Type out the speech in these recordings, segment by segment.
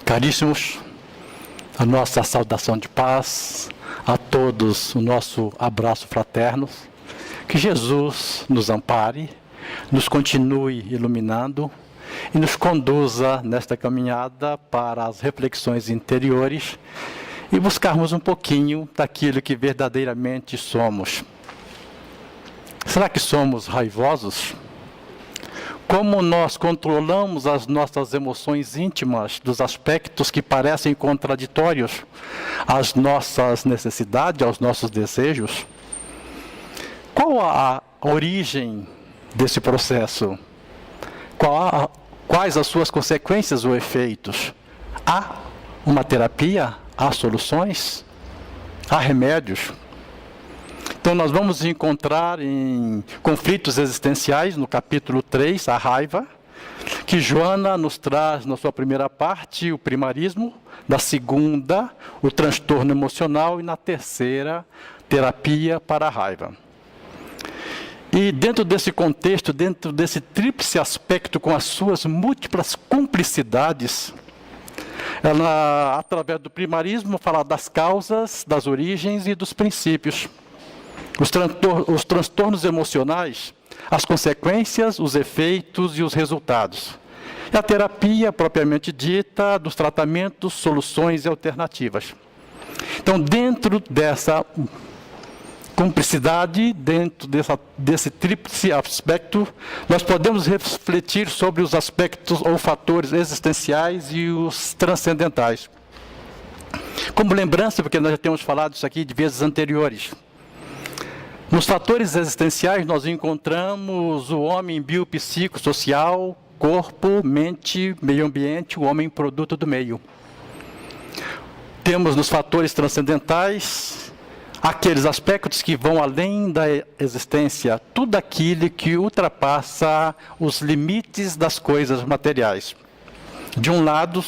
Caríssimos, a nossa saudação de paz, a todos o nosso abraço fraterno, que Jesus nos ampare, nos continue iluminando e nos conduza nesta caminhada para as reflexões interiores e buscarmos um pouquinho daquilo que verdadeiramente somos. Será que somos raivosos? Como nós controlamos as nossas emoções íntimas dos aspectos que parecem contraditórios às nossas necessidades, aos nossos desejos? Qual a origem desse processo? Quais as suas consequências ou efeitos? Há uma terapia? Há soluções? Há remédios? Então nós vamos encontrar em conflitos existenciais, no capítulo 3, a raiva, que Joana nos traz na sua primeira parte, o primarismo, na segunda, o transtorno emocional e na terceira, terapia para a raiva. E dentro desse contexto, dentro desse tríplice aspecto com as suas múltiplas cumplicidades, ela, através do primarismo, fala das causas, das origens e dos princípios. Os transtornos emocionais, as consequências, os efeitos e os resultados. E a terapia, propriamente dita, dos tratamentos, soluções e alternativas. Então, dentro dessa cumplicidade, dentro desse tríplice aspecto, nós podemos refletir sobre os aspectos ou fatores existenciais e os transcendentais. Como lembrança, porque nós já temos falado isso aqui de vezes anteriores. Nos fatores existenciais, nós encontramos o homem biopsicossocial, corpo, mente, meio ambiente, o homem produto do meio. Temos nos fatores transcendentais aqueles aspectos que vão além da existência, tudo aquilo que ultrapassa os limites das coisas materiais. De um lado,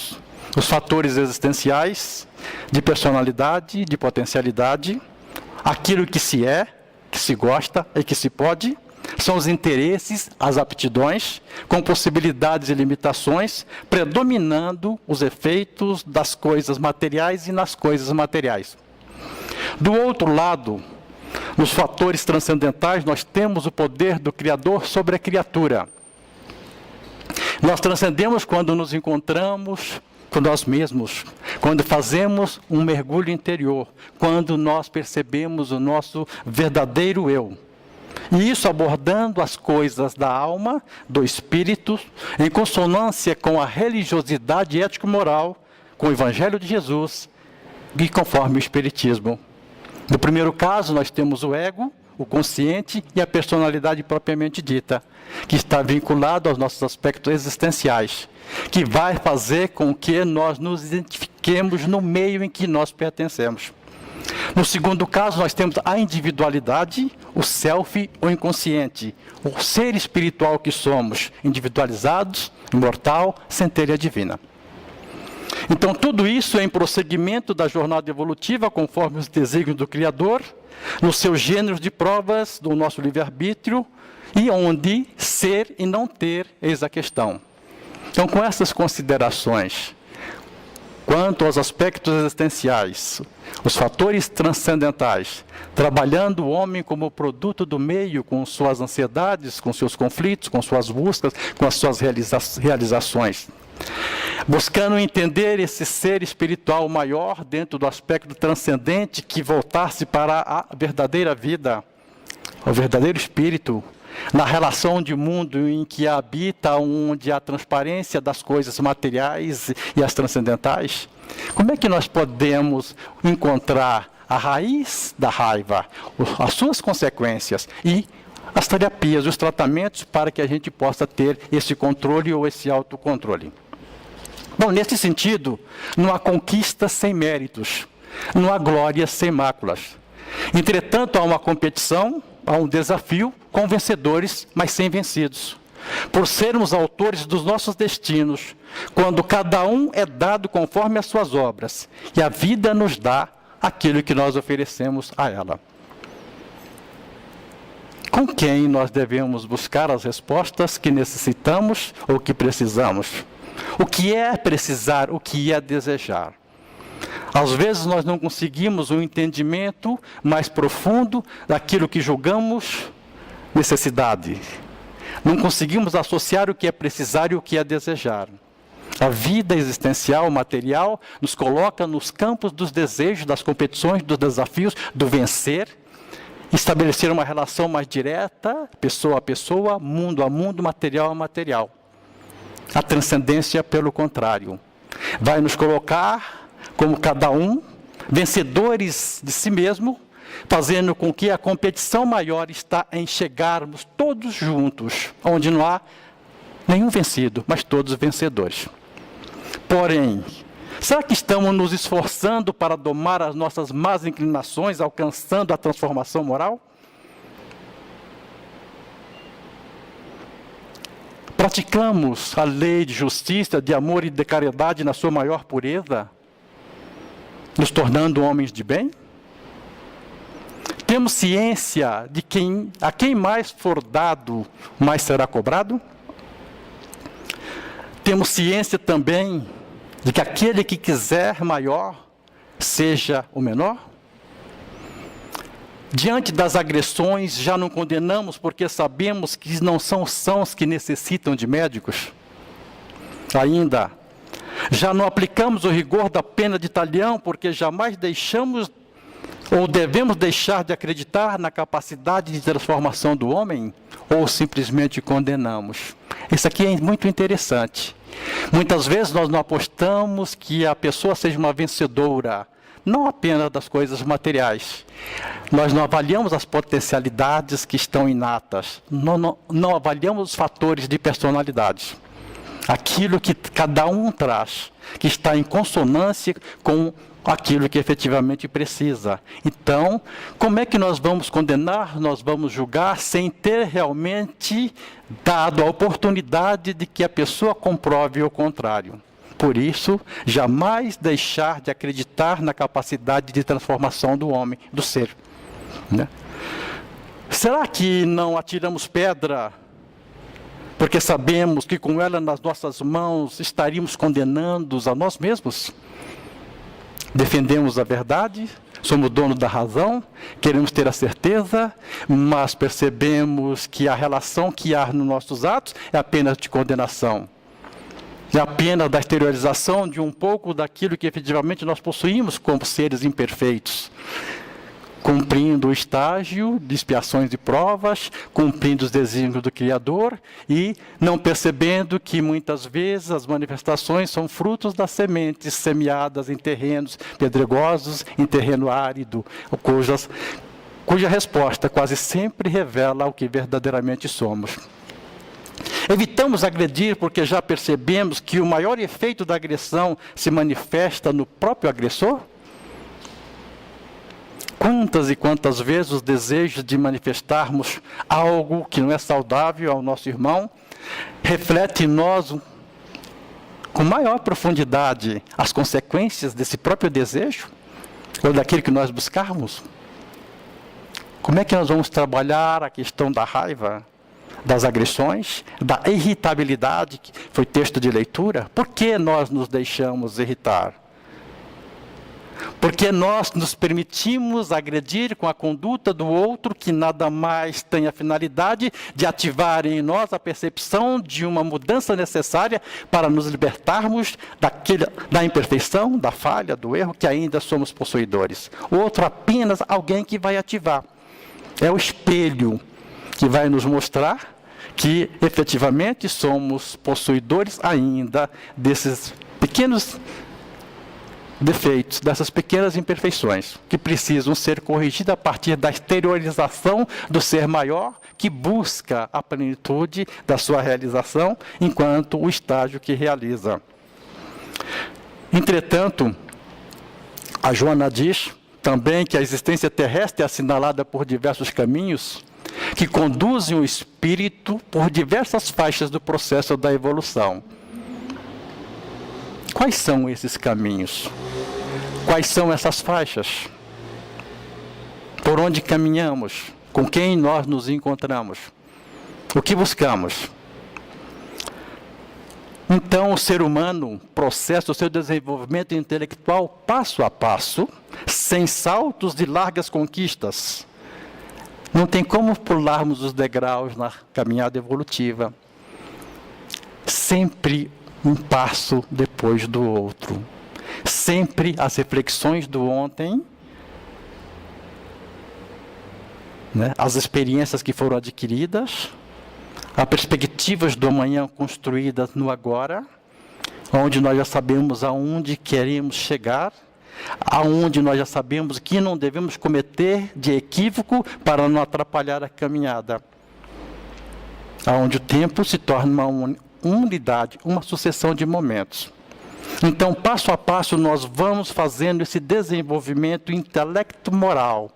os fatores existenciais, de personalidade, de potencialidade, aquilo que se é, que se gosta e que se pode, são os interesses, as aptidões, com possibilidades e limitações, predominando os efeitos das coisas materiais e nas coisas materiais. Do outro lado, nos fatores transcendentais, nós temos o poder do Criador sobre a criatura. Nós transcendemos quando nos encontramos com nós mesmos, quando fazemos um mergulho interior, quando nós percebemos o nosso verdadeiro eu. E isso abordando as coisas da alma, do espírito, em consonância com a religiosidade ético-moral, com o Evangelho de Jesus e conforme o Espiritismo. No primeiro caso, nós temos o ego, o consciente e a personalidade propriamente dita, que está vinculado aos nossos aspectos existenciais, que vai fazer com que nós nos identifiquemos no meio em que nós pertencemos. No segundo caso, nós temos a individualidade, o self, o inconsciente, o ser espiritual que somos, individualizados, imortal, centelha divina. Então, tudo isso é em prosseguimento da jornada evolutiva, conforme os desígnios do Criador, nos seus gêneros de provas do nosso livre-arbítrio, e onde ser e não ter, eis a questão. Então, com essas considerações, quanto aos aspectos existenciais, os fatores transcendentais, trabalhando o homem como produto do meio, com suas ansiedades, com seus conflitos, com suas buscas, com as suas realizações, buscando entender esse ser espiritual maior dentro do aspecto transcendente que voltasse para a verdadeira vida, o verdadeiro espírito, na relação de mundo em que habita, onde há transparência das coisas materiais e as transcendentais. Como é que nós podemos encontrar a raiz da raiva, as suas consequências e as terapias, os tratamentos para que a gente possa ter esse controle ou esse autocontrole? Bom, nesse sentido, não há conquista sem méritos, não há glória sem máculas. Entretanto, há uma competição, há um desafio com vencedores, mas sem vencidos. Por sermos autores dos nossos destinos, quando cada um é dado conforme as suas obras, e a vida nos dá aquilo que nós oferecemos a ela. Com quem nós devemos buscar as respostas que necessitamos ou que precisamos? O que é precisar, o que é desejar. Às vezes nós não conseguimos um entendimento mais profundo daquilo que julgamos necessidade. Não conseguimos associar o que é precisar e o que é desejar. A vida existencial, material, nos coloca nos campos dos desejos, das competições, dos desafios, do vencer, estabelecer uma relação mais direta, pessoa a pessoa, mundo a mundo, material a material. A transcendência, pelo contrário, vai nos colocar, como cada um, vencedores de si mesmo, fazendo com que a competição maior está em chegarmos todos juntos, onde não há nenhum vencido, mas todos vencedores. Porém, será que estamos nos esforçando para domar as nossas más inclinações, alcançando a transformação moral? Praticamos a lei de justiça, de amor e de caridade na sua maior pureza, nos tornando homens de bem? Temos ciência de a quem mais for dado, mais será cobrado? Temos ciência também de que aquele que quiser maior, seja o menor? Diante das agressões, já não condenamos porque sabemos que não são sãos que necessitam de médicos? Ainda, já não aplicamos o rigor da pena de talião porque jamais deixamos ou devemos deixar de acreditar na capacidade de transformação do homem? Ou simplesmente condenamos? Isso aqui é muito interessante. Muitas vezes nós não apostamos que a pessoa seja uma vencedora, não apenas das coisas materiais. Nós não avaliamos as potencialidades que estão inatas, não avaliamos os fatores de personalidade. Aquilo que cada um traz, que está em consonância com aquilo que efetivamente precisa. Então, como é que nós vamos condenar, nós vamos julgar, sem ter realmente dado a oportunidade de que a pessoa comprove o contrário? Por isso, jamais deixar de acreditar na capacidade de transformação do homem, do ser. Né? Será que não atiramos pedra porque sabemos que com ela nas nossas mãos estaríamos condenando a nós mesmos? Defendemos a verdade, somos donos da razão, queremos ter a certeza, mas percebemos que a relação que há nos nossos atos é apenas de condenação. É apenas da exteriorização de um pouco daquilo que efetivamente nós possuímos como seres imperfeitos. Cumprindo o estágio de expiações e provas, cumprindo os desígnios do Criador e não percebendo que muitas vezes as manifestações são frutos das sementes semeadas em terrenos pedregosos, em terreno árido, cuja resposta quase sempre revela o que verdadeiramente somos. Evitamos agredir porque já percebemos que o maior efeito da agressão se manifesta no próprio agressor? Quantas e quantas vezes os desejos de manifestarmos algo que não é saudável ao nosso irmão reflete em nós com maior profundidade as consequências desse próprio desejo ou daquilo que nós buscarmos? Como é que nós vamos trabalhar a questão da raiva, das agressões, da irritabilidade, que foi texto de leitura? Por que nós nos deixamos irritar? Porque nós nos permitimos agredir com a conduta do outro que nada mais tem a finalidade de ativar em nós a percepção de uma mudança necessária para nos libertarmos da imperfeição, da falha, do erro que ainda somos possuidores. O outro apenas alguém que vai ativar. É o espelho que vai nos mostrar que efetivamente somos possuidores ainda desses pequenos defeitos, dessas pequenas imperfeições, que precisam ser corrigidas a partir da exteriorização do ser maior, que busca a plenitude da sua realização, enquanto o estágio que realiza. Entretanto, a Joana diz também que a existência terrestre é assinalada por diversos caminhos, que conduzem o espírito por diversas faixas do processo da evolução. Quais são esses caminhos? Quais são essas faixas? Por onde caminhamos? Com quem nós nos encontramos? O que buscamos? Então, o ser humano processa o seu desenvolvimento intelectual passo a passo, sem saltos de largas conquistas. Não tem como pularmos os degraus na caminhada evolutiva. Sempre um passo depois do outro. Sempre as reflexões do ontem, né? As experiências que foram adquiridas, as perspectivas do amanhã construídas no agora, onde nós já sabemos aonde queremos chegar, aonde nós já sabemos que não devemos cometer de equívoco para não atrapalhar a caminhada. Aonde o tempo se torna uma unidade, uma sucessão de momentos. Então, passo a passo, nós vamos fazendo esse desenvolvimento intelecto-moral,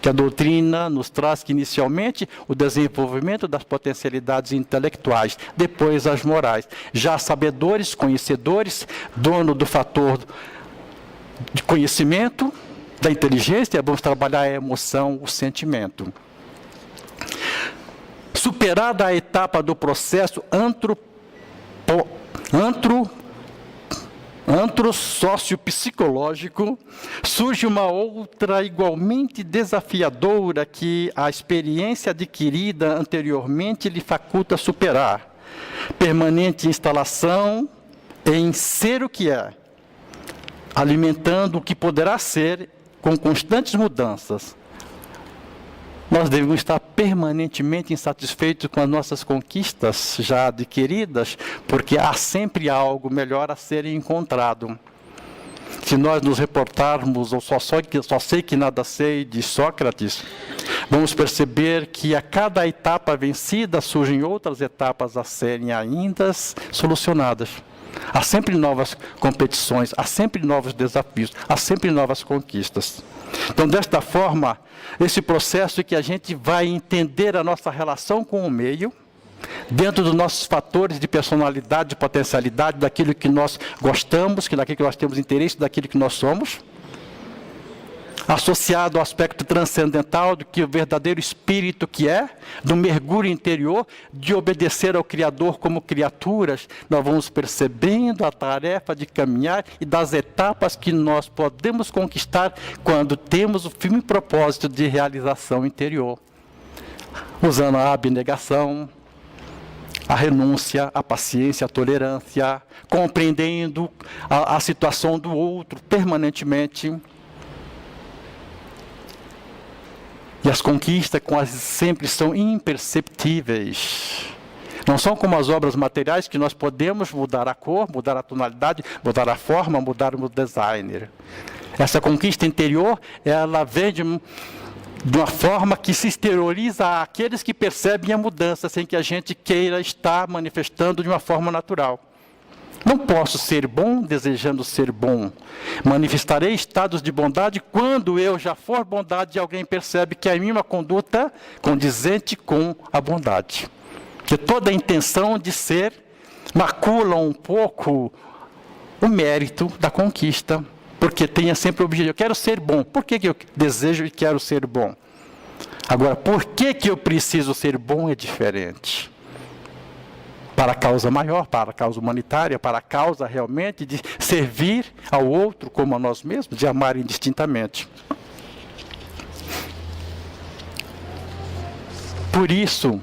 que a doutrina nos traz que, inicialmente, o desenvolvimento das potencialidades intelectuais, depois as morais. Já sabedores, conhecedores, dono do fator de conhecimento, da inteligência, vamos trabalhar a emoção, o sentimento. Superada a etapa do processo antro-sociopsicológico, surge uma outra igualmente desafiadora que a experiência adquirida anteriormente lhe faculta superar. Permanente instalação em ser o que é, alimentando o que poderá ser com constantes mudanças. Nós devemos estar permanentemente insatisfeitos com as nossas conquistas já adquiridas, porque há sempre algo melhor a ser encontrado. Se nós nos reportarmos ao só sei que nada sei de Sócrates, vamos perceber que a cada etapa vencida surgem outras etapas a serem ainda solucionadas. Há sempre novas competições, há sempre novos desafios, há sempre novas conquistas. Então, desta forma, esse processo que a gente vai entender a nossa relação com o meio, dentro dos nossos fatores de personalidade, de potencialidade, daquilo que nós gostamos, daquilo que nós temos interesse, daquilo que nós somos, associado ao aspecto transcendental do que o verdadeiro espírito que é, do mergulho interior, de obedecer ao Criador como criaturas, nós vamos percebendo a tarefa de caminhar e das etapas que nós podemos conquistar quando temos o firme propósito de realização interior. Usando a abnegação, a renúncia, a paciência, a tolerância, compreendendo a situação do outro permanentemente. E as conquistas quase sempre são imperceptíveis. Não são como as obras materiais que nós podemos mudar a cor, mudar a tonalidade, mudar a forma, mudar o designer. Essa conquista interior, ela vem de uma forma que se exterioriza àqueles que percebem a mudança, sem que a gente queira estar manifestando de uma forma natural. Não posso ser bom desejando ser bom. Manifestarei estados de bondade quando eu já for bondade e alguém percebe que é em mim uma conduta condizente com a bondade. Que toda a intenção de ser macula um pouco o mérito da conquista, porque tenha sempre o objetivo. Eu quero ser bom. Por que eu desejo e quero ser bom? Agora, por que eu preciso ser bom é diferente. Para a causa maior, para a causa humanitária, para a causa realmente de servir ao outro como a nós mesmos, de amar indistintamente. Por isso,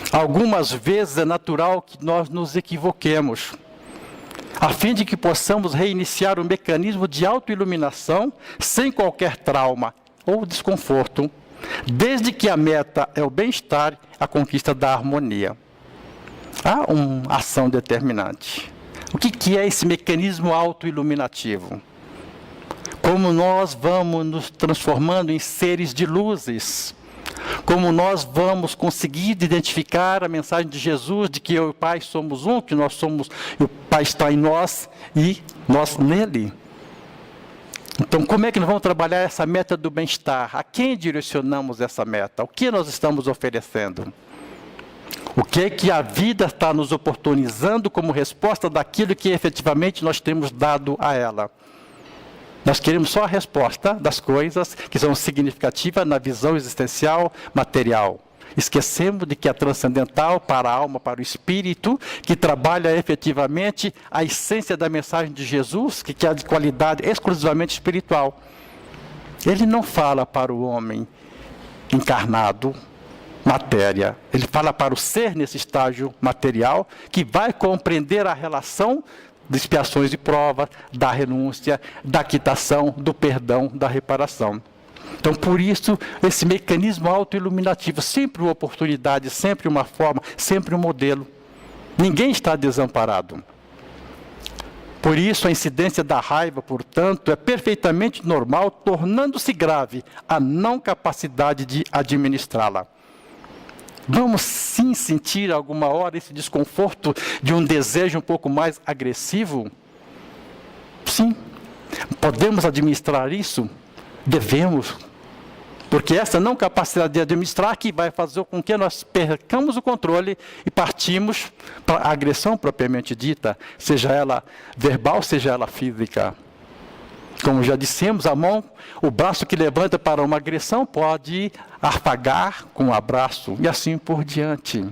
algumas vezes é natural que nós nos equivoquemos, a fim de que possamos reiniciar o mecanismo de autoiluminação sem qualquer trauma ou desconforto, desde que a meta é o bem-estar, a conquista da harmonia. Há uma ação determinante. O que é esse mecanismo autoiluminativo? Como nós vamos nos transformando em seres de luzes. Como nós vamos conseguir identificar a mensagem de Jesus de que eu e o Pai somos um, que nós somos, o Pai está em nós e nós nele. Então, como é que nós vamos trabalhar essa meta do bem-estar? A quem direcionamos essa meta? O que nós estamos oferecendo? O que é que a vida está nos oportunizando como resposta daquilo que efetivamente nós temos dado a ela? Nós queremos só a resposta das coisas que são significativas na visão existencial material. Esquecemos de que é transcendental para a alma, para o espírito, que trabalha efetivamente a essência da mensagem de Jesus, que é de qualidade exclusivamente espiritual. Ele não fala para o homem encarnado, matéria. Ele fala para o ser nesse estágio material, que vai compreender a relação de expiações e provas, da renúncia, da quitação, do perdão, da reparação. Então, por isso, esse mecanismo autoiluminativo, sempre uma oportunidade, sempre uma forma, sempre um modelo. Ninguém está desamparado. Por isso, a incidência da raiva, portanto, é perfeitamente normal, tornando-se grave a não capacidade de administrá-la. Vamos sim sentir alguma hora esse desconforto de um desejo um pouco mais agressivo? Sim. Podemos administrar isso? Devemos. Porque essa não capacidade de administrar que vai fazer com que nós percamos o controle e partimos para a agressão propriamente dita, seja ela verbal, seja ela física. Como já dissemos, a mão, o braço que levanta para uma agressão pode afagar com um abraço e assim por diante.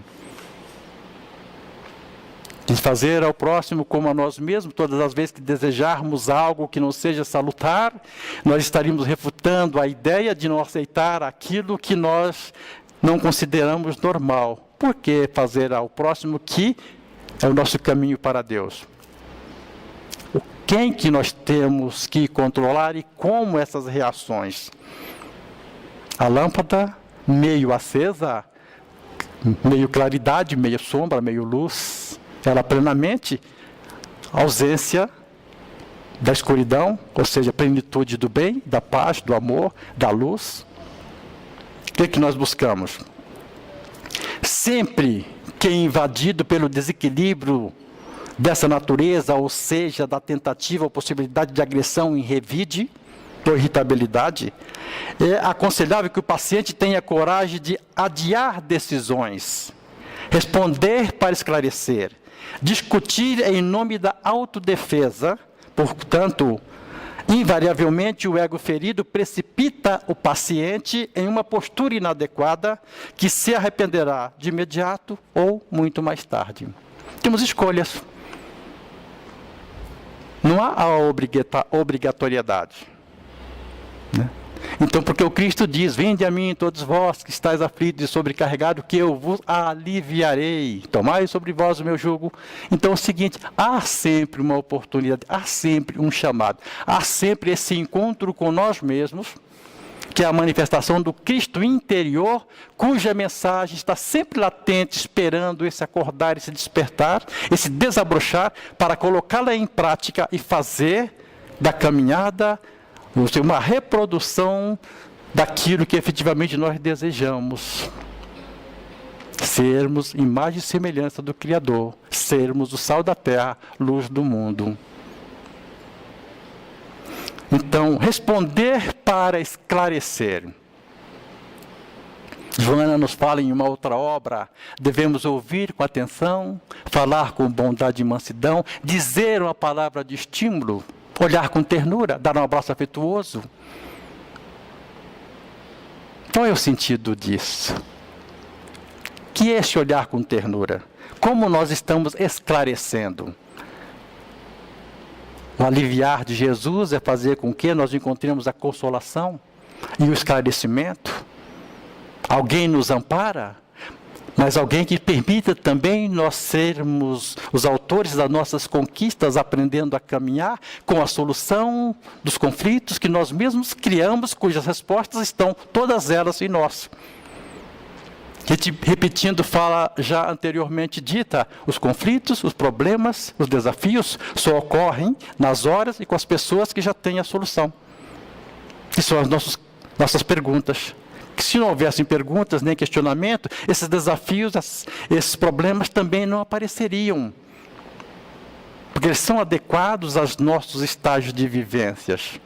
De fazer ao próximo como a nós mesmos, todas as vezes que desejarmos algo que não seja salutar, nós estaríamos refutando a ideia de não aceitar aquilo que nós não consideramos normal. Por que fazer ao próximo que é o nosso caminho para Deus? Quem que nós temos que controlar e como essas reações? A lâmpada meio acesa, meio claridade, meio sombra, meio luz. Ela plenamente ausência da escuridão, ou seja, plenitude do bem, da paz, do amor, da luz. O que que nós buscamos? Sempre que é invadido pelo desequilíbrio dessa natureza, ou seja, da tentativa ou possibilidade de agressão em revide, ou irritabilidade, é aconselhável que o paciente tenha coragem de adiar decisões, responder para esclarecer, discutir em nome da autodefesa. Portanto, invariavelmente o ego ferido precipita o paciente em uma postura inadequada que se arrependerá de imediato ou muito mais tarde. Temos escolhas. Não há a obrigatoriedade. Né? Então, porque o Cristo diz, vinde a mim todos vós que estáis aflitos e sobrecarregados, que eu vos aliviarei. Tomai sobre vós o meu jugo. Então é o seguinte, há sempre uma oportunidade, há sempre um chamado, há sempre esse encontro com nós mesmos, que é a manifestação do Cristo interior, cuja mensagem está sempre latente, esperando esse acordar, esse despertar, esse desabrochar, para colocá-la em prática e fazer da caminhada uma reprodução daquilo que efetivamente nós desejamos. Sermos imagem e semelhança do Criador, sermos o sal da terra, luz do mundo. Então, responder para esclarecer. Joana nos fala em uma outra obra, devemos ouvir com atenção, falar com bondade e mansidão, dizer uma palavra de estímulo, olhar com ternura, dar um abraço afetuoso. Qual é o sentido disso? Que é esse olhar com ternura? Como nós estamos esclarecendo? O aliviar de Jesus é fazer com que nós encontremos a consolação e o esclarecimento. Alguém nos ampara, mas alguém que permita também nós sermos os autores das nossas conquistas, aprendendo a caminhar com a solução dos conflitos que nós mesmos criamos, cujas respostas estão todas elas em nós. Repetindo fala já anteriormente dita, os conflitos, os problemas, os desafios só ocorrem nas horas e com as pessoas que já têm a solução. Que são as nossas perguntas. Que se não houvessem perguntas nem questionamento, esses desafios, esses problemas também não apareceriam. Porque eles são adequados aos nossos estágios de vivências.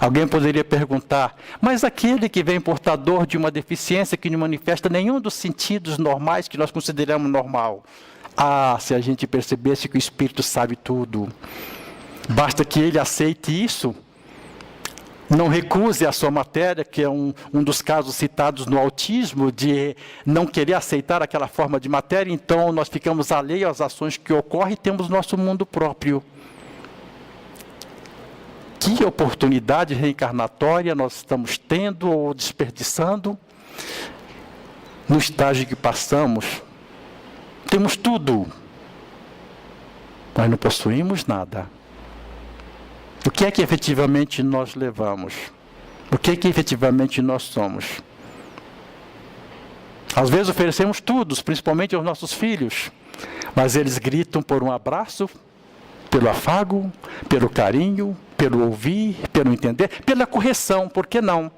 Alguém poderia perguntar, mas aquele que vem portador de uma deficiência que não manifesta nenhum dos sentidos normais que nós consideramos normal. Ah, se a gente percebesse que o Espírito sabe tudo. Basta que ele aceite isso, Não recuse a sua matéria, que é um dos casos citados no autismo, de não querer aceitar aquela forma de matéria, então nós ficamos alheios às ações que ocorrem e temos nosso mundo próprio. Que oportunidade reencarnatória nós estamos tendo ou desperdiçando no estágio que passamos? Temos tudo, mas não possuímos nada. O que é que efetivamente nós levamos? O que é que efetivamente nós somos? Às vezes oferecemos tudo, principalmente aos nossos filhos, mas eles gritam por um abraço, pelo afago, pelo carinho, pelo ouvir, pelo entender, pela correção, por que não?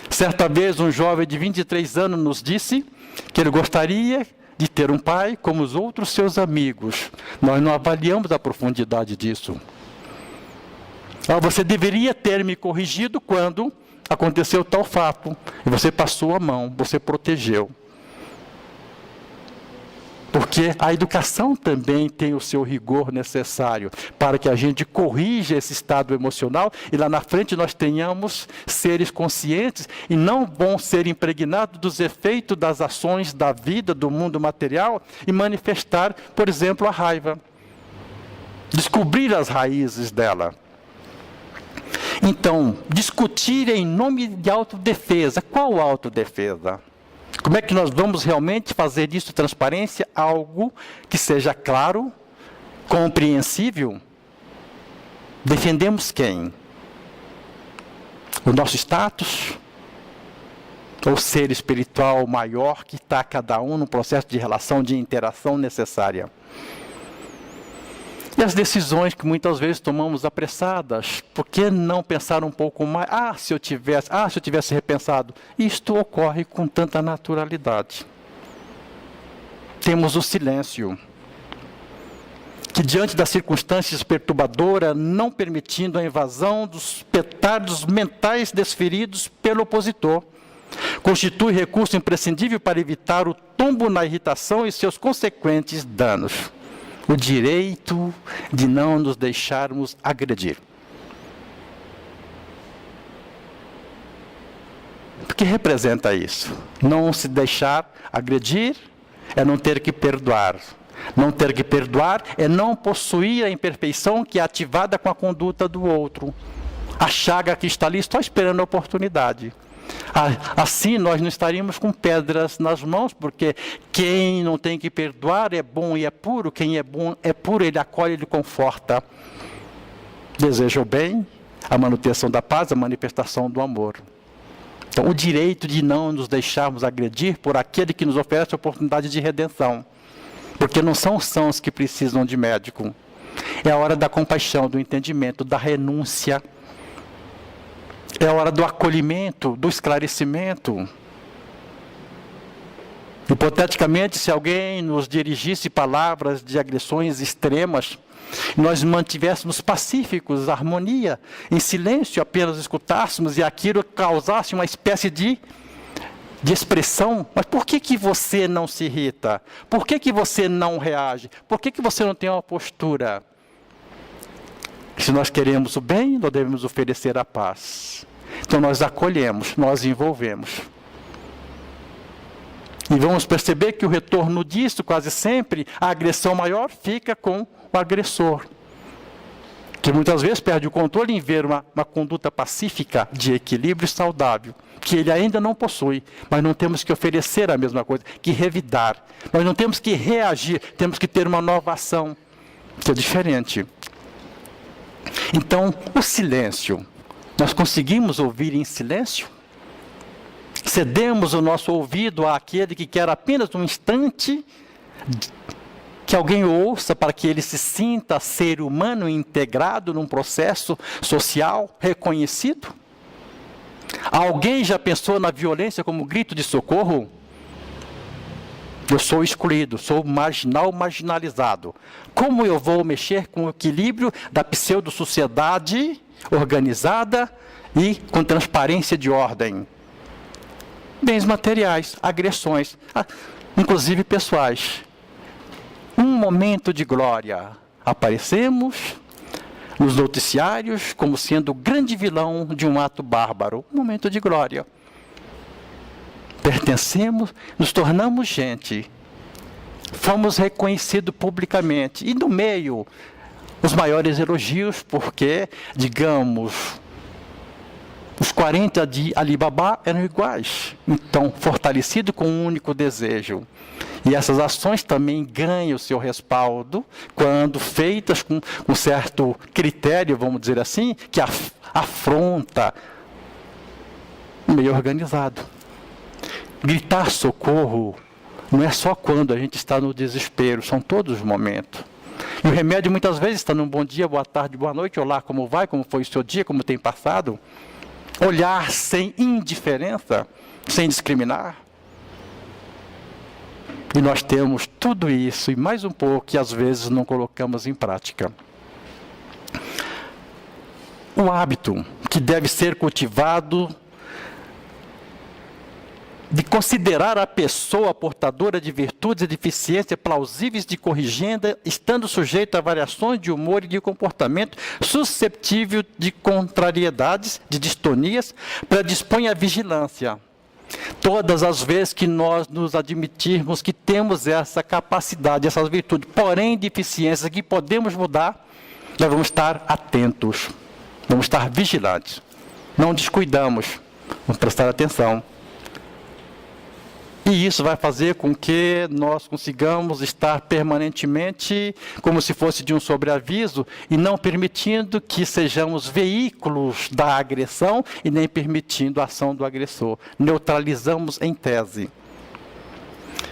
Certa vez um jovem de 23 anos nos disse que ele gostaria de ter um pai como os outros seus amigos. Nós não avaliamos a profundidade disso. Você deveria ter me corrigido quando aconteceu tal fato. E você passou a mão, você protegeu. Porque a educação também tem o seu rigor necessário para que a gente corrija esse estado emocional e lá na frente nós tenhamos seres conscientes e não vão ser impregnados dos efeitos das ações da vida, do mundo material e manifestar, por exemplo, a raiva. Descobrir as raízes dela. Então, discutir em nome de autodefesa. Qual autodefesa? Como é que nós vamos realmente fazer disso transparência? Algo que seja claro, compreensível. Defendemos quem? O nosso status? Ou ser espiritual maior que está cada um no processo de relação, de interação necessária? E as decisões que muitas vezes tomamos apressadas, por que não pensar um pouco mais? Se eu tivesse repensado. Isto ocorre com tanta naturalidade. Temos o silêncio, que diante das circunstâncias perturbadoras, não permitindo a invasão dos petardos mentais desferidos pelo opositor, constitui recurso imprescindível para evitar o tombo na irritação e seus consequentes danos. O direito de não nos deixarmos agredir. O que representa isso? Não se deixar agredir é não ter que perdoar. Não ter que perdoar é não possuir a imperfeição que é ativada com a conduta do outro. A chaga que está ali só esperando a oportunidade. Assim nós não estaríamos com pedras nas mãos, porque quem não tem que perdoar é bom e é puro, quem é bom é puro, ele acolhe, ele conforta. Deseja o bem, a manutenção da paz, a manifestação do amor. Então, o direito de não nos deixarmos agredir por aquele que nos oferece a oportunidade de redenção. Porque não são os sãos que precisam de médico. É a hora da compaixão, do entendimento, da renúncia. É a hora do acolhimento, do esclarecimento. Hipoteticamente, se alguém nos dirigisse palavras de agressões extremas, nós mantivéssemos pacíficos, harmonia, em silêncio, apenas escutássemos e aquilo causasse uma espécie de expressão. Mas por que você não se irrita? Por que você não reage? Por que você não tem uma postura? Se nós queremos o bem, nós devemos oferecer a paz. Então nós acolhemos, nós envolvemos. E vamos perceber que o retorno disso, quase sempre, a agressão maior fica com o agressor. Que muitas vezes perde o controle em ver uma conduta pacífica, de equilíbrio saudável, que ele ainda não possui. Mas não temos que oferecer a mesma coisa, que revidar. Nós não temos que reagir, temos que ter uma nova ação, que é diferente. Então, o silêncio. Nós conseguimos ouvir em silêncio? Cedemos o nosso ouvido àquele que quer apenas um instante que alguém ouça para que ele se sinta ser humano integrado num processo social reconhecido? Alguém já pensou na violência como grito de socorro? Eu sou excluído, sou marginal, marginalizado. Como eu vou mexer com o equilíbrio da pseudo-sociedade organizada e com transparência de ordem? Bens materiais, agressões, inclusive pessoais. Um momento de glória. Aparecemos, nos noticiários como sendo o grande vilão de um ato bárbaro, um momento de glória. Pertencemos, nos tornamos gente, fomos reconhecidos publicamente, e no meio, os maiores elogios, porque, digamos, os 40 de Alibaba eram iguais, então fortalecido com um único desejo. E essas ações também ganham o seu respaldo quando feitas com um certo critério, vamos dizer assim, que afronta o meio organizado. Gritar socorro não é só quando a gente está no desespero, são todos os momentos. E o remédio muitas vezes está num bom dia, boa tarde, boa noite, olá, como vai, como foi o seu dia, como tem passado. Olhar sem indiferença, sem discriminar. E nós temos tudo isso e mais um pouco que às vezes não colocamos em prática. O hábito que deve ser cultivado de considerar a pessoa portadora de virtudes e deficiências plausíveis de corrigenda, estando sujeito a variações de humor e de comportamento susceptível de contrariedades, de distonias, predispõe à vigilância. Todas as vezes que nós nos admitirmos que temos essa capacidade, essas virtudes, porém deficiências que podemos mudar, nós vamos estar atentos, vamos estar vigilantes. Não descuidamos, vamos prestar atenção. E isso vai fazer com que nós consigamos estar permanentemente como se fosse de um sobreaviso e não permitindo que sejamos veículos da agressão e nem permitindo a ação do agressor. Neutralizamos em tese.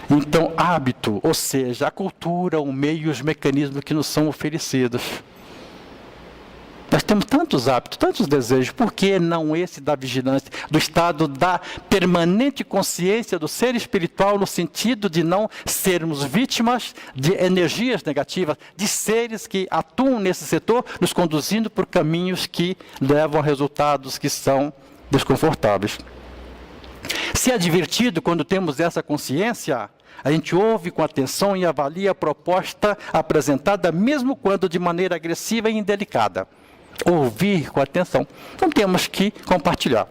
Então, hábito, ou seja, a cultura, o meio e os mecanismos que nos são oferecidos. Nós temos tantos hábitos, tantos desejos, por que não esse da vigilância, do estado da permanente consciência do ser espiritual, no sentido de não sermos vítimas de energias negativas, de seres que atuam nesse setor, nos conduzindo por caminhos que levam a resultados que são desconfortáveis. Se é divertido quando temos essa consciência, a gente ouve com atenção e avalia a proposta apresentada, mesmo quando de maneira agressiva e indelicada. Ouvir com atenção. Então temos que compartilhar.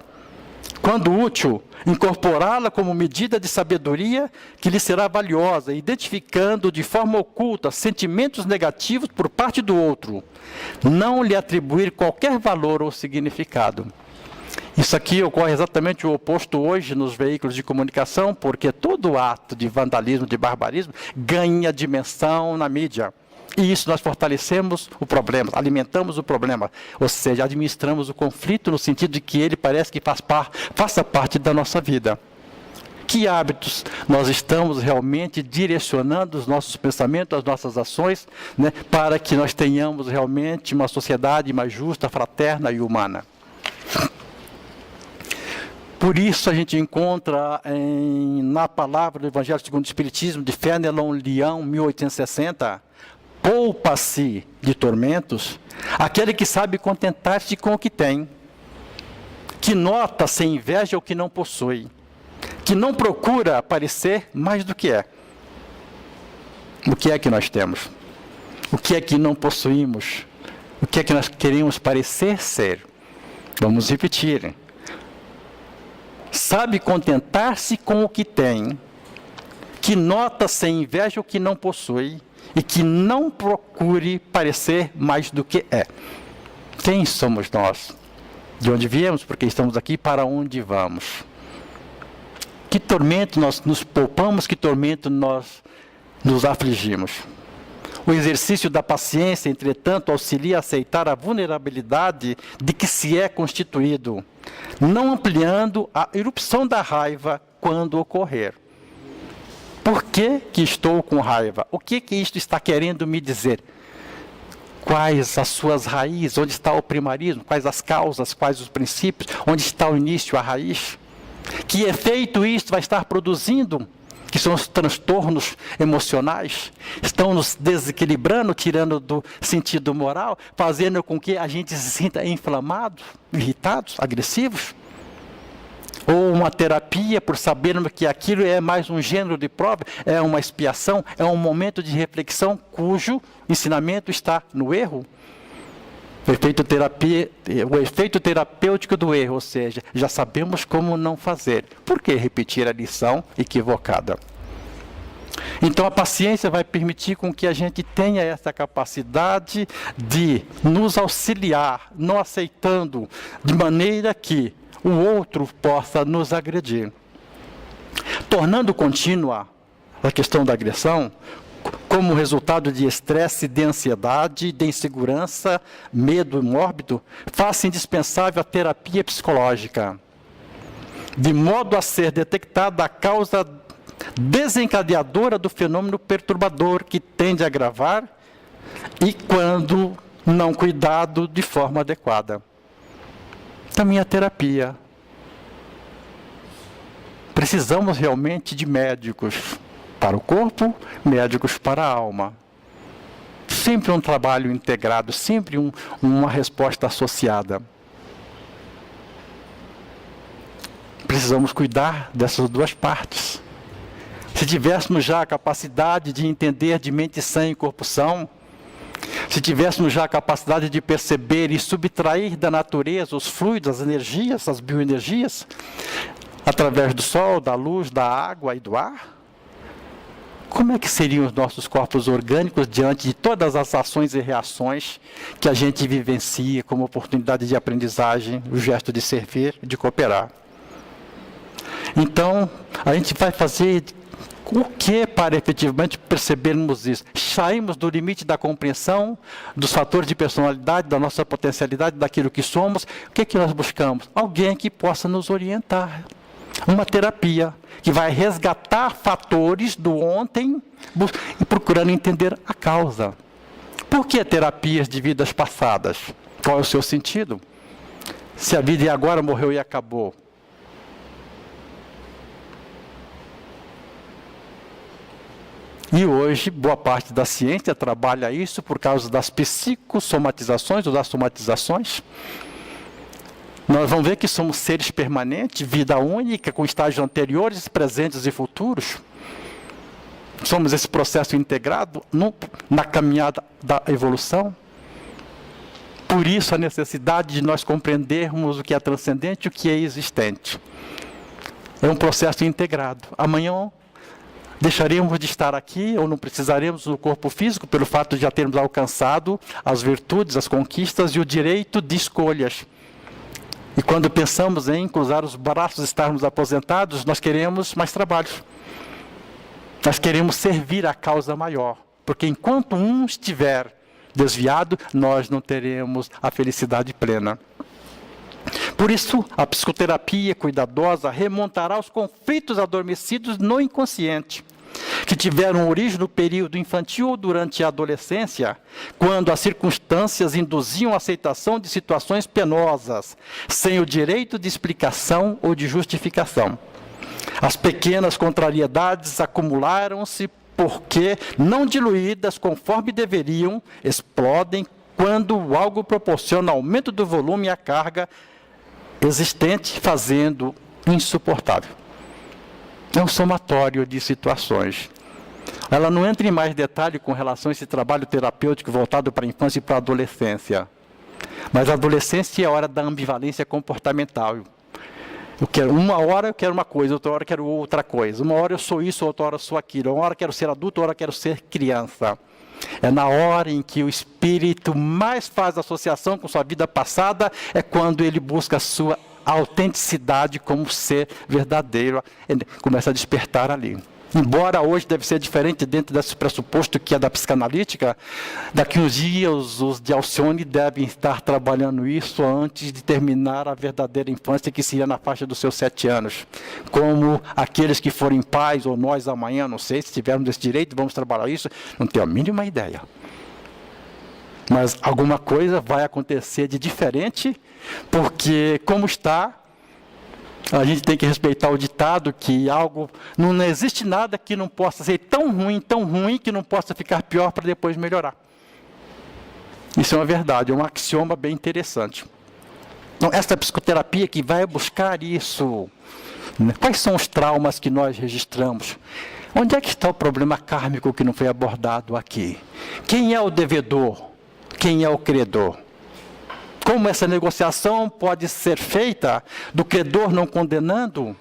Quando útil, incorporá-la como medida de sabedoria que lhe será valiosa, identificando de forma oculta sentimentos negativos por parte do outro. Não lhe atribuir qualquer valor ou significado. Isso aqui ocorre exatamente o oposto hoje nos veículos de comunicação, porque todo ato de vandalismo, de barbarismo, ganha dimensão na mídia. E isso nós fortalecemos o problema, alimentamos o problema, ou seja, administramos o conflito no sentido de que ele parece que faça parte da nossa vida. Que hábitos nós estamos realmente direcionando os nossos pensamentos, as nossas ações, né, para que nós tenhamos realmente uma sociedade mais justa, fraterna e humana. Por isso a gente encontra na palavra do Evangelho segundo o Espiritismo, de Fenelon Leão, 1860, poupa-se de tormentos aquele que sabe contentar-se com o que tem, que nota sem inveja o que não possui, que não procura parecer mais do que é. O que é que nós temos? O que é que não possuímos? O que é que nós queremos parecer ser? Vamos repetir. Sabe contentar-se com o que tem, que nota sem inveja o que não possui, e que não procure parecer mais do que é. Quem somos nós? De onde viemos? Porque estamos aqui, para onde vamos? Que tormento nós nos poupamos, que tormento nós nos afligimos? O exercício da paciência, entretanto, auxilia a aceitar a vulnerabilidade de que se é constituído, não ampliando a erupção da raiva quando ocorrer. Por que estou com raiva? O que isto está querendo me dizer? Quais as suas raízes? Onde está o primarismo? Quais as causas? Quais os princípios? Onde está o início, a raiz? Que efeito isto vai estar produzindo? Que são os transtornos emocionais? Estão nos desequilibrando, tirando do sentido moral, fazendo com que a gente se sinta inflamado, irritados, agressivos? Ou uma terapia por sabermos que aquilo é mais um gênero de prova, é uma expiação, é um momento de reflexão cujo ensinamento está no erro? O efeito terapêutico do erro, ou seja, já sabemos como não fazer. Por que repetir a lição equivocada? Então a paciência vai permitir com que a gente tenha essa capacidade de nos auxiliar, não aceitando de maneira que o outro possa nos agredir. Tornando contínua a questão da agressão, como resultado de estresse, de ansiedade, de insegurança, medo mórbido, faz-se indispensável a terapia psicológica, de modo a ser detectada a causa desencadeadora do fenômeno perturbador que tende a agravar e quando não cuidado de forma adequada. Também a terapia. Precisamos realmente de médicos para o corpo, médicos para a alma. Sempre um trabalho integrado, sempre uma resposta associada. Precisamos cuidar dessas duas partes. Se tivéssemos já a capacidade de entender de mente sã e corpo são, se tivéssemos já a capacidade de perceber e subtrair da natureza os fluidos, as energias, as bioenergias, através do sol, da luz, da água e do ar, como é que seriam os nossos corpos orgânicos diante de todas as ações e reações que a gente vivencia como oportunidade de aprendizagem, o gesto de servir, de cooperar? Então, a gente vai fazer o que para efetivamente percebermos isso? Saímos do limite da compreensão, dos fatores de personalidade, da nossa potencialidade, daquilo que somos. O que é que nós buscamos? Alguém que possa nos orientar. Uma terapia que vai resgatar fatores do ontem e procurando entender a causa. Por que terapias de vidas passadas? Qual é o seu sentido? Se a vida é agora, morreu e acabou. E hoje, boa parte da ciência trabalha isso por causa das psicossomatizações ou das somatizações. Nós vamos ver que somos seres permanentes, vida única, com estágios anteriores, presentes e futuros. Somos esse processo integrado na caminhada da evolução. Por isso, a necessidade de nós compreendermos o que é transcendente e o que é existente. É um processo integrado. Amanhã deixaremos de estar aqui, ou não precisaremos do corpo físico, pelo fato de já termos alcançado as virtudes, as conquistas e o direito de escolhas. E quando pensamos em cruzar os braços, estarmos aposentados, nós queremos mais trabalho. Nós queremos servir à causa maior. Porque enquanto um estiver desviado, nós não teremos a felicidade plena. Por isso, a psicoterapia cuidadosa remontará os conflitos adormecidos no inconsciente, que tiveram origem no período infantil ou durante a adolescência, quando as circunstâncias induziam a aceitação de situações penosas, sem o direito de explicação ou de justificação. As pequenas contrariedades acumularam-se porque, não diluídas conforme deveriam, explodem quando algo proporciona aumento do volume e a carga existente, fazendo insuportável. É um somatório de situações. Ela não entra em mais detalhe com relação a esse trabalho terapêutico voltado para a infância e para a adolescência. Mas a adolescência é a hora da ambivalência comportamental. Uma hora eu quero uma coisa, outra hora eu quero outra coisa. Uma hora eu sou isso, outra hora eu sou aquilo. Uma hora eu quero ser adulto, outra hora eu quero ser criança. É na hora em que o espírito mais faz associação com sua vida passada, é quando ele busca a sua autenticidade como ser verdadeiro. Ele começa a despertar ali. Embora hoje deve ser diferente dentro desse pressuposto que é da psicanalítica, daqui uns dias os de Alcione devem estar trabalhando isso antes de terminar a verdadeira infância, que seria na faixa dos seus 7 anos. Como aqueles que forem pais, ou nós amanhã, não sei, se tivermos esse direito, vamos trabalhar isso, não tenho a mínima ideia. Mas alguma coisa vai acontecer de diferente, porque como está, a gente tem que respeitar o ditado que não existe nada que não possa ser tão ruim, que não possa ficar pior para depois melhorar. Isso é uma verdade, é um axioma bem interessante. Então, essa psicoterapia que vai buscar isso, né? Quais são os traumas que nós registramos? Onde é que está o problema kármico que não foi abordado aqui? Quem é o devedor? Quem é o credor? como essa negociação pode ser feita do credor não condenando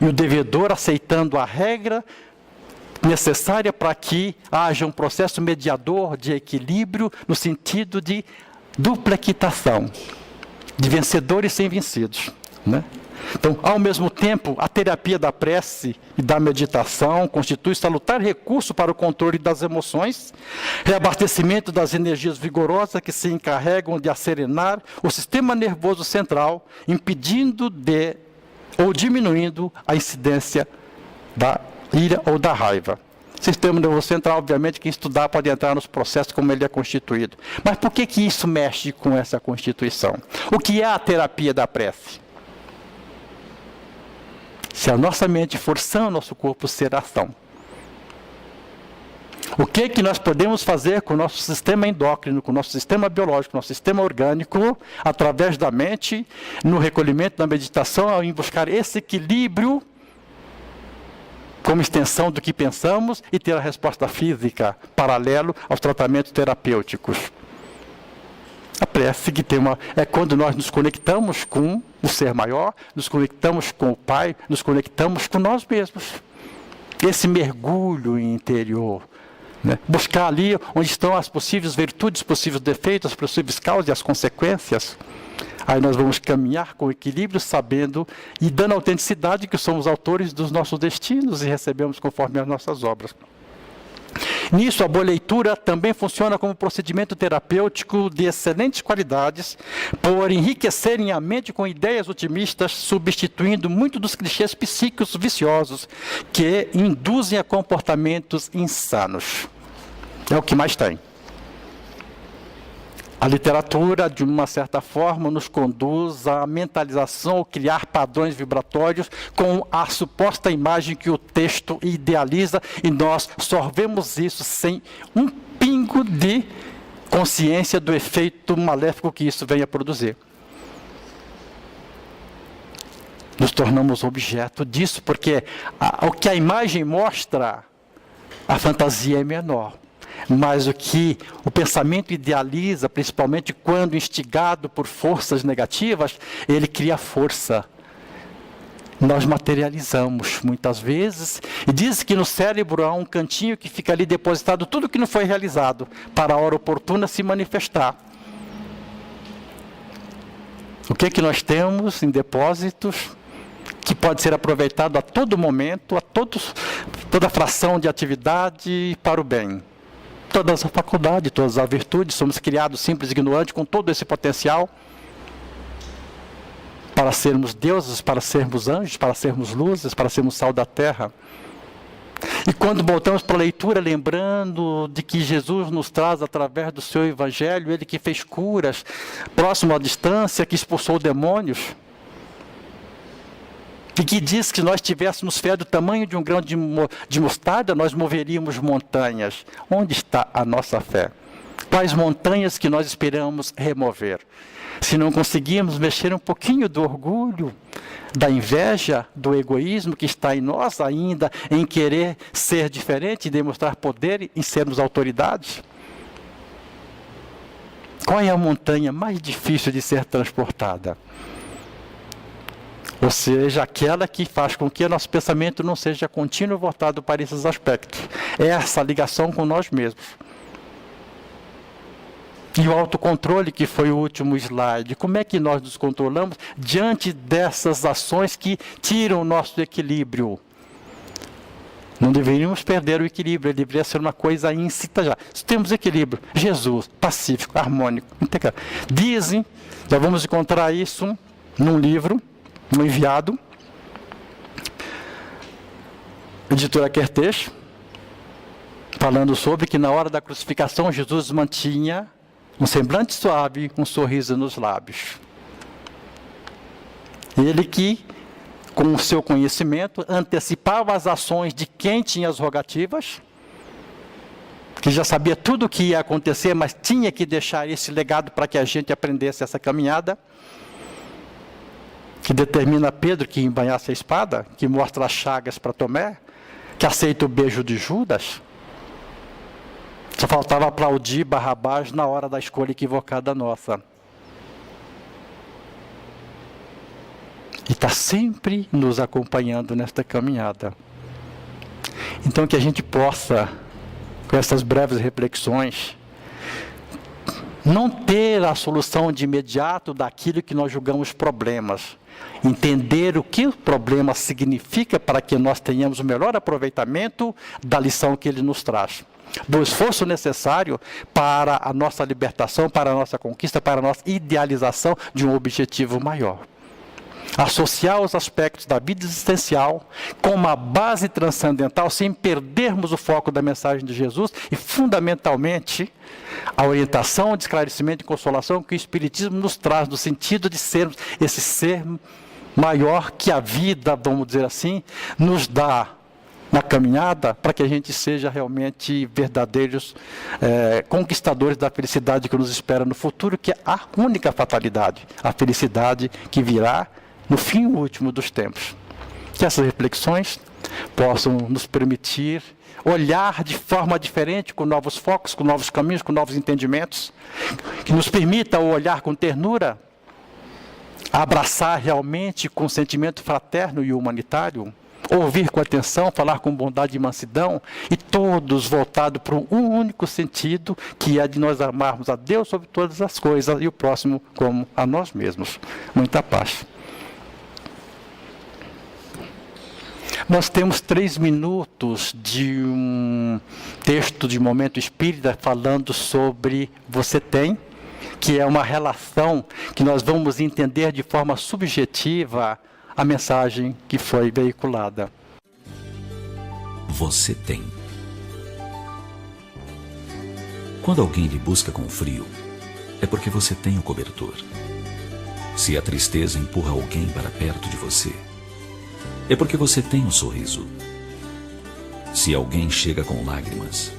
e o devedor aceitando a regra necessária para que haja um processo mediador de equilíbrio no sentido de dupla equitação, de vencedores sem vencidos, né? Então, ao mesmo tempo, a terapia da prece e da meditação constitui salutar recurso para o controle das emoções, reabastecimento das energias vigorosas que se encarregam de asserenar o sistema nervoso central, impedindo ou diminuindo a incidência da ira ou da raiva. Sistema nervoso central, obviamente, quem estudar pode entrar nos processos como ele é constituído. Mas por que isso mexe com essa constituição? O que é a terapia da prece? Se a nossa mente for sã, o nosso corpo será ação. O que nós podemos fazer com o nosso sistema endócrino, com o nosso sistema biológico, nosso sistema orgânico, através da mente, no recolhimento da meditação, em buscar esse equilíbrio como extensão do que pensamos e ter a resposta física paralelo aos tratamentos terapêuticos. A prece que é quando nós nos conectamos com o ser maior, nos conectamos com o Pai, nos conectamos com nós mesmos. Esse mergulho interior, né? Buscar ali onde estão as possíveis virtudes, possíveis defeitos, as possíveis causas e as consequências. Aí nós vamos caminhar com equilíbrio, sabendo e dando autenticidade que somos autores dos nossos destinos e recebemos conforme as nossas obras. Nisso, a boa leitura também funciona como procedimento terapêutico de excelentes qualidades, por enriquecerem a mente com ideias otimistas, substituindo muito dos clichês psíquicos viciosos que induzem a comportamentos insanos. É o que mais tem. A literatura, de uma certa forma, nos conduz à mentalização ou criar padrões vibratórios com a suposta imagem que o texto idealiza, e nós só vemos isso sem um pingo de consciência do efeito maléfico que isso venha produzir. Nos tornamos objeto disso, porque o que a imagem mostra, a fantasia é menor. Mas o que o pensamento idealiza, principalmente quando instigado por forças negativas, ele cria força. Nós materializamos muitas vezes, e diz que no cérebro há um cantinho que fica ali depositado tudo que não foi realizado, para a hora oportuna se manifestar. O que nós temos em depósitos que pode ser aproveitado a todo momento, toda fração de atividade para o bem? Todas as faculdades, todas as virtudes, somos criados simples e ignorantes com todo esse potencial para sermos deuses, para sermos anjos, para sermos luzes, para sermos sal da terra. E quando voltamos para a leitura, lembrando de que Jesus nos traz através do seu evangelho, ele que fez curas, próximo à distância, que expulsou demônios, e que diz que se nós tivéssemos fé do tamanho de um grão de mostarda, nós moveríamos montanhas. Onde está a nossa fé? Quais montanhas que nós esperamos remover? Se não conseguirmos mexer um pouquinho do orgulho, da inveja, do egoísmo que está em nós ainda, em querer ser diferente e demonstrar poder em sermos autoridades? Qual é a montanha mais difícil de ser transportada? Ou seja, aquela que faz com que o nosso pensamento não seja contínuo voltado para esses aspectos. É essa ligação com nós mesmos. E o autocontrole, que foi o último slide. Como é que nós nos controlamos diante dessas ações que tiram o nosso equilíbrio? Não deveríamos perder o equilíbrio, ele deveria ser uma coisa íncita já. Se temos equilíbrio, Jesus, pacífico, harmônico, integral. Dizem, já vamos encontrar isso num livro, no enviado, editora Kertész, falando sobre que na hora da crucificação Jesus mantinha um semblante suave, um sorriso nos lábios. Ele que, com o seu conhecimento, antecipava as ações de quem tinha as rogativas, que já sabia tudo o que ia acontecer, mas tinha que deixar esse legado para que a gente aprendesse essa caminhada, que determina Pedro que embainhasse a espada, que mostra as chagas para Tomé, que aceita o beijo de Judas. Só faltava aplaudir Barrabás na hora da escolha equivocada nossa. e está sempre nos acompanhando nesta caminhada. Então que a gente possa, com essas breves reflexões, não ter a solução de imediato daquilo que nós julgamos problemas. Entender o que o problema significa para que nós tenhamos o melhor aproveitamento da lição que ele nos traz. Do esforço necessário para a nossa libertação, para a nossa conquista, para a nossa idealização de um objetivo maior. Associar os aspectos da vida existencial com uma base transcendental, sem perdermos o foco da mensagem de Jesus e, fundamentalmente, a orientação, de esclarecimento e consolação que o Espiritismo nos traz, no sentido de sermos esse ser maior que a vida, vamos dizer assim, nos dá na caminhada, para que a gente seja realmente verdadeiros conquistadores da felicidade que nos espera no futuro, que é a única fatalidade, a felicidade que virá no fim último dos tempos. Que essas reflexões possam nos permitir olhar de forma diferente, com novos focos, com novos caminhos, com novos entendimentos, que nos permita olhar com ternura, abraçar realmente com sentimento fraterno e humanitário, ouvir com atenção, falar com bondade e mansidão, e todos voltados para um único sentido, que é de nós amarmos a Deus sobre todas as coisas e o próximo como a nós mesmos. Muita paz. Nós temos 3 minutos de um texto de Momento Espírita falando sobre Você Tem, que é uma relação que nós vamos entender de forma subjetiva a mensagem que foi veiculada. Você tem. Quando alguém lhe busca com frio, é porque você tem o cobertor. Se a tristeza empurra alguém para perto de você, é porque você tem o sorriso. Se alguém chega com lágrimas,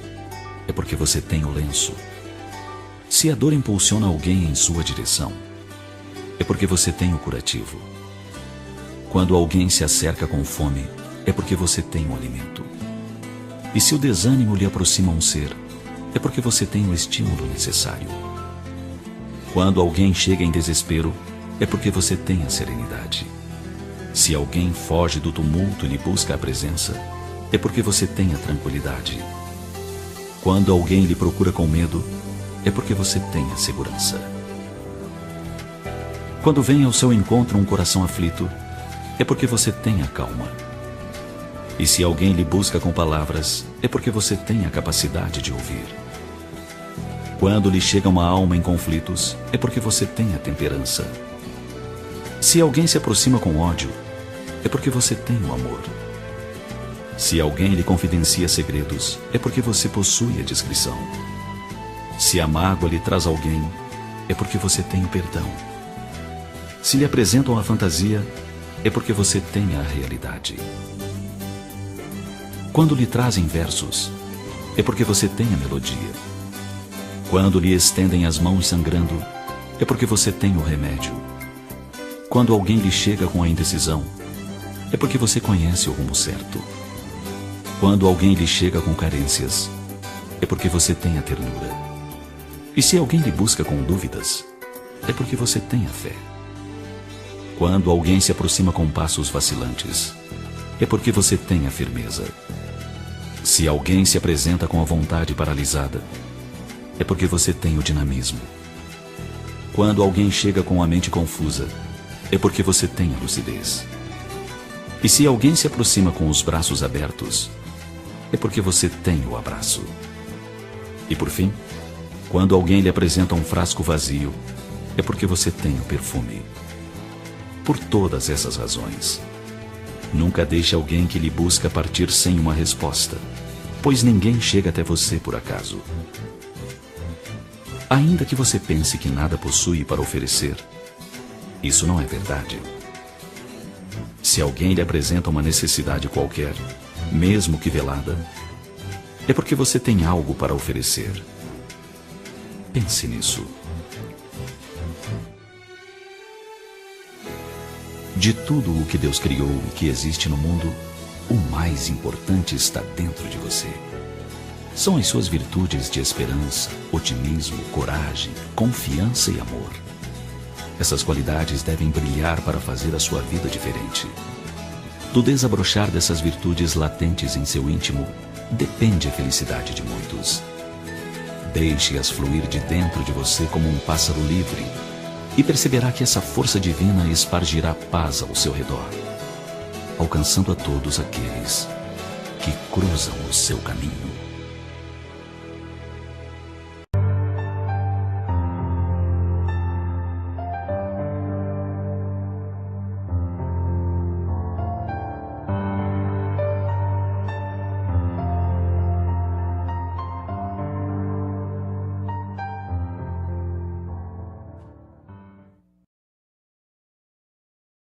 é porque você tem o lenço. Se a dor impulsiona alguém em sua direção, é porque você tem o curativo. Quando alguém se acerca com fome, é porque você tem o alimento. E se o desânimo lhe aproxima um ser, é porque você tem o estímulo necessário. Quando alguém chega em desespero, é porque você tem a serenidade. Se alguém foge do tumulto e lhe busca a presença, é porque você tem a tranquilidade. Quando alguém lhe procura com medo, é porque você tem a segurança. Quando vem ao seu encontro um coração aflito, é porque você tem a calma. E se alguém lhe busca com palavras, é porque você tem a capacidade de ouvir. Quando lhe chega uma alma em conflitos, é porque você tem a temperança. Se alguém se aproxima com ódio, é porque você tem o amor. Se alguém lhe confidencia segredos, é porque você possui a discrição. Se a mágoa lhe traz alguém, é porque você tem o perdão. Se lhe apresentam a fantasia, é porque você tem a realidade. Quando lhe trazem versos, é porque você tem a melodia. Quando lhe estendem as mãos sangrando, é porque você tem o remédio. Quando alguém lhe chega com a indecisão, é porque você conhece o rumo certo. Quando alguém lhe chega com carências, é porque você tem a ternura. E se alguém lhe busca com dúvidas, é porque você tem a fé. Quando alguém se aproxima com passos vacilantes, é porque você tem a firmeza. Se alguém se apresenta com a vontade paralisada, é porque você tem o dinamismo. Quando alguém chega com a mente confusa, é porque você tem a lucidez. E se alguém se aproxima com os braços abertos, é porque você tem o abraço. E por fim, quando alguém lhe apresenta um frasco vazio, é porque você tem o perfume. Por todas essas razões, nunca deixe alguém que lhe busca partir sem uma resposta, pois ninguém chega até você por acaso. Ainda que você pense que nada possui para oferecer, isso não é verdade. Se alguém lhe apresenta uma necessidade qualquer, mesmo que velada, é porque você tem algo para oferecer. Pense nisso. De tudo o que Deus criou e que existe no mundo, o mais importante está dentro de você. São as suas virtudes de esperança, otimismo, coragem, confiança e amor. Essas qualidades devem brilhar para fazer a sua vida diferente. Do desabrochar dessas virtudes latentes em seu íntimo, depende a felicidade de muitos. Deixe-as fluir de dentro de você como um pássaro livre, e perceberá que essa força divina espargirá paz ao seu redor, alcançando a todos aqueles que cruzam o seu caminho.